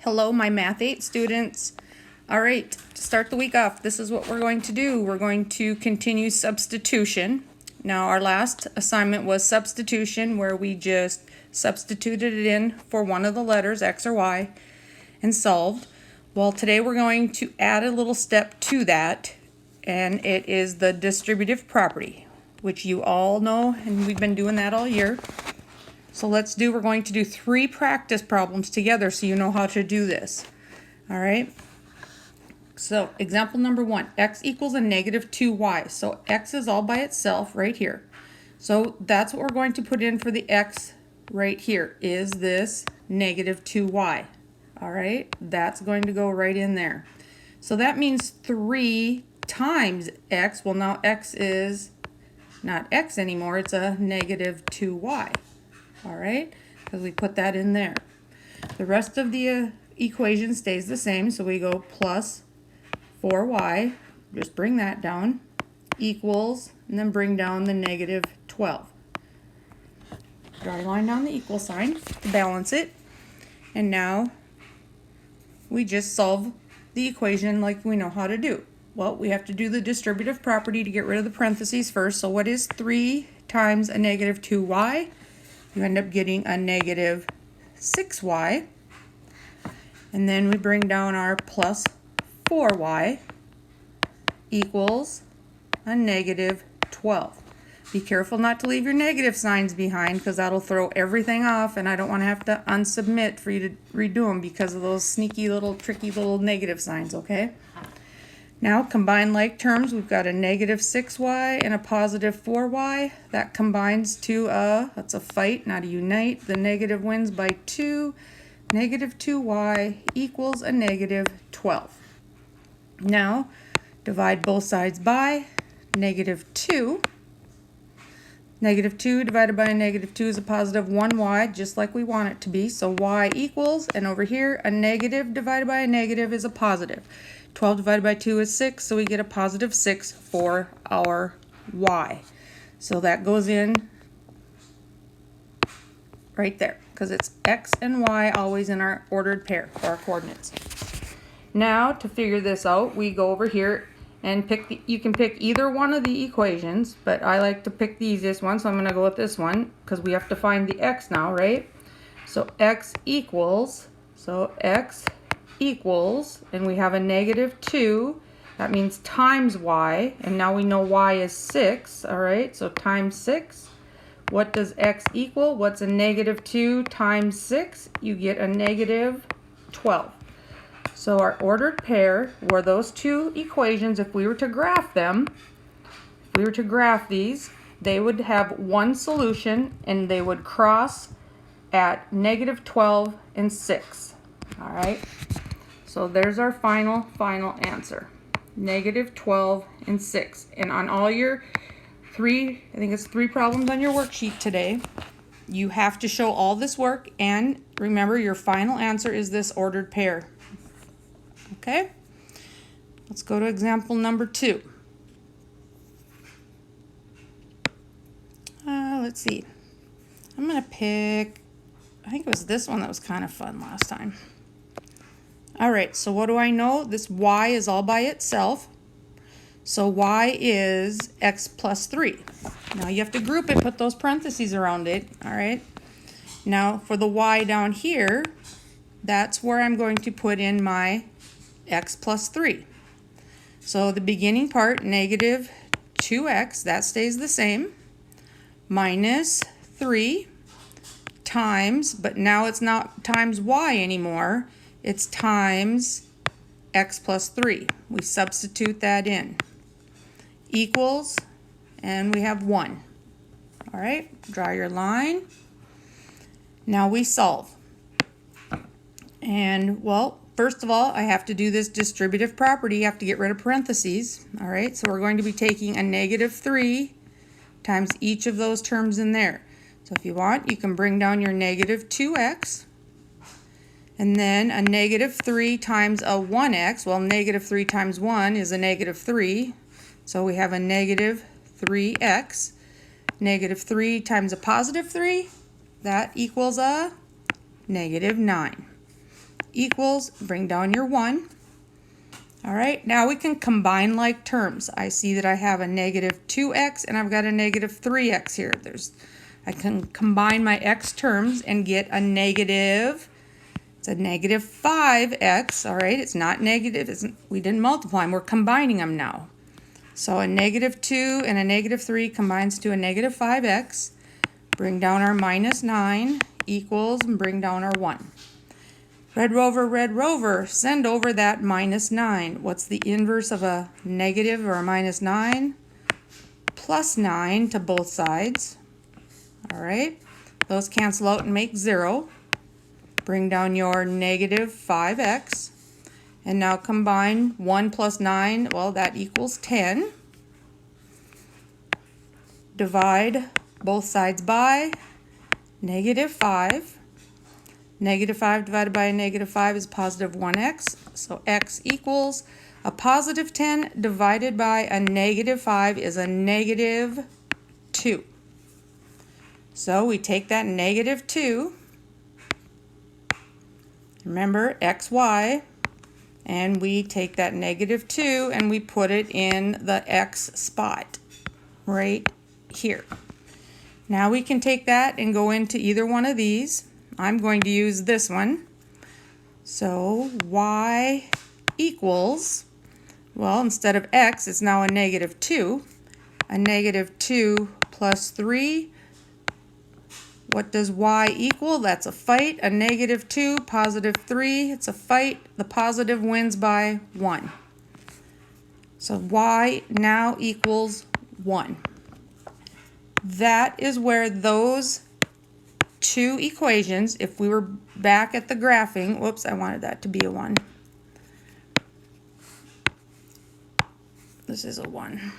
Hello, my Math 8 students. All right, to start the week off, this is what we're going to do. We're going to continue substitution. Now, our last assignment was substitution, where we just substituted it in for one of the letters, X or Y, and solved. Well, today we're going to add a little step to that, and it is the distributive property, which you all know, and we've been doing that all year. So we're going to do 3 practice problems together so you know how to do this. All right. So example number 1, x equals a negative 2y. So x is all by itself right here. So that's what we're going to put in for the x right here, is this negative 2y. All right, that's going to go right in there. So that means 3 times x. Well, now x is not x anymore, it's a negative 2y. All right, because we put that in there. The rest of the equation stays the same, so we go plus 4y, just bring that down, equals, and then bring down the negative 12. Draw a line down the equal sign to balance it, and now we just solve the equation like we know how to do. Well, we have to do the distributive property to get rid of the parentheses first. So what is 3 times a negative 2y? You end up getting a negative 6y. And then we bring down our plus 4y equals a negative 12. Be careful not to leave your negative signs behind, because that'll throw everything off, and I don't want to have to unsubmit for you to redo them because of those sneaky little tricky little negative signs, okay? Now, combine like terms, we've got a negative 6y and a positive 4y. That combines to that's a fight, not a unite. The negative wins by 2. Negative 2y equals a negative 12. Now, divide both sides by negative 2. Negative 2 divided by a negative 2 is a positive 1y, just like we want it to be. So y equals, and over here, a negative divided by a negative is a positive. 12 divided by 2 is 6, so we get a positive 6 for our y. So that goes in right there, because it's x and y always in our ordered pair for our coordinates. Now, to figure this out, we go over here and you can pick either one of the equations, but I like to pick the easiest one, so I'm going to go with this one, because we have to find the x now, right? So x equals, and we have a negative 2, that means times y, and now we know y is 6, all right, so times 6. What does x equal? What's a negative 2 times 6? You get a negative 12. So our ordered pair were those two equations. If we were to graph them, these, they would have one solution, and they would cross at negative 12 and 6, all right? So there's our final answer, negative 12 and 6. And on all your I think it's 3 problems on your worksheet today, you have to show all this work, and remember your final answer is this ordered pair. Okay? Let's go to example number 2. Let's see. I'm going to pick, I think it was this one that was kind of fun last time. All right, so what do I know? This y is all by itself. So y is x plus 3. Now you have to group it, put those parentheses around it. All right. Now for the y down here, that's where I'm going to put in my x plus 3. So the beginning part, negative 2x, that stays the same, minus 3 times, but now it's not times y anymore. It's times x plus 3. We substitute that in. Equals, and we have 1. All right, draw your line. Now we solve. And, well, first of all, I have to do this distributive property. You have to get rid of parentheses. All right, so we're going to be taking a negative 3 times each of those terms in there. So if you want, you can bring down your negative 2x. And then a negative 3 times a 1x. Well, negative 3 times 1 is a negative 3. So we have a negative 3x. Negative 3 times a positive 3, that equals a negative 9. equals, bring down your 1. All right, now we can combine like terms. I see that I have a negative 2x and I've got a negative 3x here. I can combine my x terms and get a negative, it's a negative 5x, all right? It's not negative, we didn't multiply them, we're combining them now. So a negative 2 and a negative 3 combines to a negative 5x. Bring down our minus 9 equals, and bring down our 1. Red Rover, send over that minus 9. What's the inverse of a negative or a minus 9? Plus 9 to both sides. All right, those cancel out and make 0. Bring down your negative 5x. And now combine 1 plus 9, well, that equals 10. Divide both sides by negative 5. Negative 5 divided by a negative 5 is positive 1x. So x equals a positive 10 divided by a negative 5 is a negative 2. So we take that negative 2, remember xy, and we take that negative 2 and we put it in the x spot right here. Now we can take that and go into either one of these. I'm going to use this one. So y equals, well, instead of x, it's now a negative 2. A negative 2 plus 3. What does y equal? That's a fight. A negative 2, positive 3. It's a fight. The positive wins by 1. So y now equals 1. That is where those two equations, if we were back at the graphing, whoops, I wanted that to be a 1. This is a 1.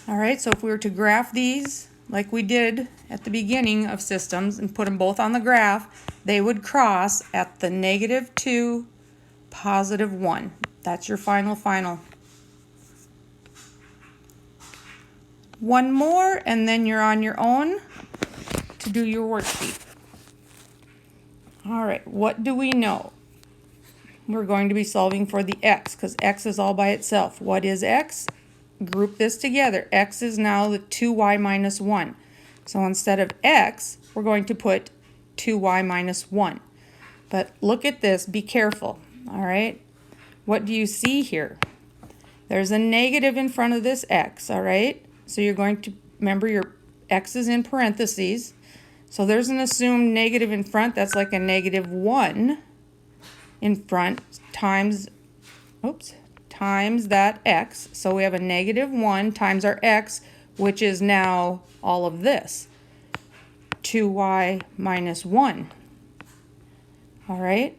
All right, so if we were to graph these like we did at the beginning of systems and put them both on the graph, they would cross at the negative 2, positive 1. That's your final. One more, and then you're on your own to do your worksheet. All right, what do we know? We're going to be solving for the x, because x is all by itself. What is x? Group this together. X is now the 2y minus 1. So instead of x, we're going to put 2y minus 1. But look at this, be careful, all right? What do you see here? There's a negative in front of this x, all right? So you're going to, remember your x is in parentheses. So there's an assumed negative in front. That's like a negative 1 in front times that x. So we have a negative 1 times our x, which is now all of this, 2y minus 1. All right,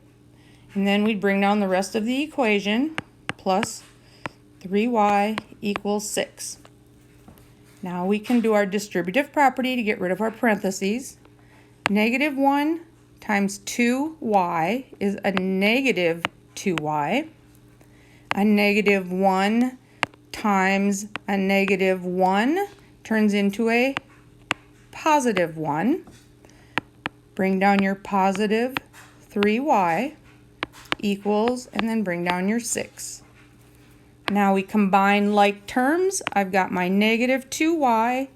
and then we'd bring down the rest of the equation, plus 3y equals 6. Now we can do our distributive property to get rid of our parentheses. Negative 1 times 2y is a negative 2y. A negative 1 times a negative 1 turns into a positive 1. Bring down your positive 3y equals, and then bring down your 6. Now we combine like terms. I've got my negative 2y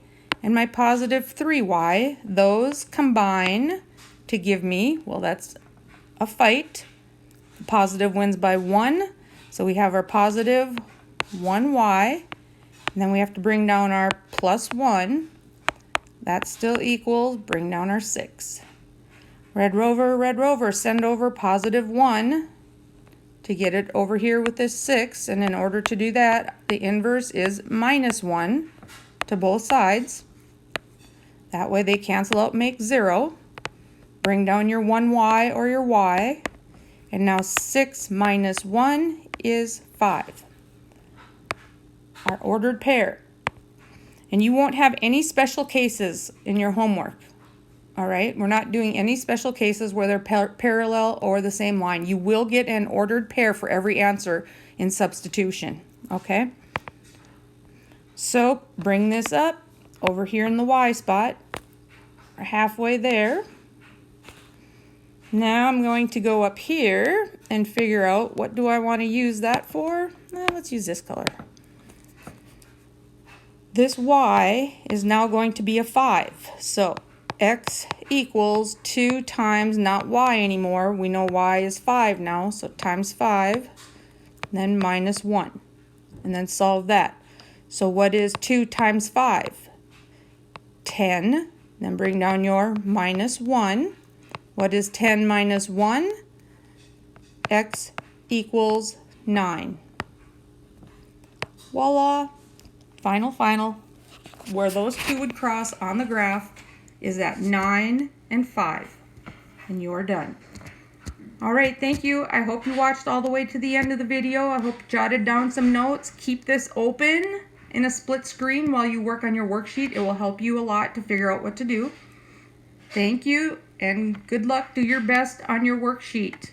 and my positive 3y. Those combine to give me, well, that's a fight. The positive wins by 1. So we have our positive 1y. And then we have to bring down our plus 1. That still equals, bring down our 6. Red Rover, send over positive 1 to get it over here with this 6. And in order to do that, the inverse is minus 1 to both sides. That way they cancel out, make 0. Bring down your 1y or your y. And now 6 minus 1 is 5. Our ordered pair. And you won't have any special cases in your homework. All right, we're not doing any special cases where they're parallel or the same line. You will get an ordered pair for every answer in substitution, okay? So bring this up over here in the y spot. We're halfway there. Now I'm going to go up here and figure out what do I want to use that for. Let's use this color. This y is now going to be a 5. So x equals 2 times, not y anymore. We know y is 5 now, so times 5, then minus 1. And then solve that. So what is 2 times 5? 10. Then bring down your minus 1. What is 10 minus 1? X equals 9. Voila! Final. Where those two would cross on the graph is at 9 and 5. And you're done. Alright, thank you. I hope you watched all the way to the end of the video. I hope you jotted down some notes. Keep this open in a split screen while you work on your worksheet. It will help you a lot to figure out what to do. Thank you, and good luck. Do your best on your worksheet.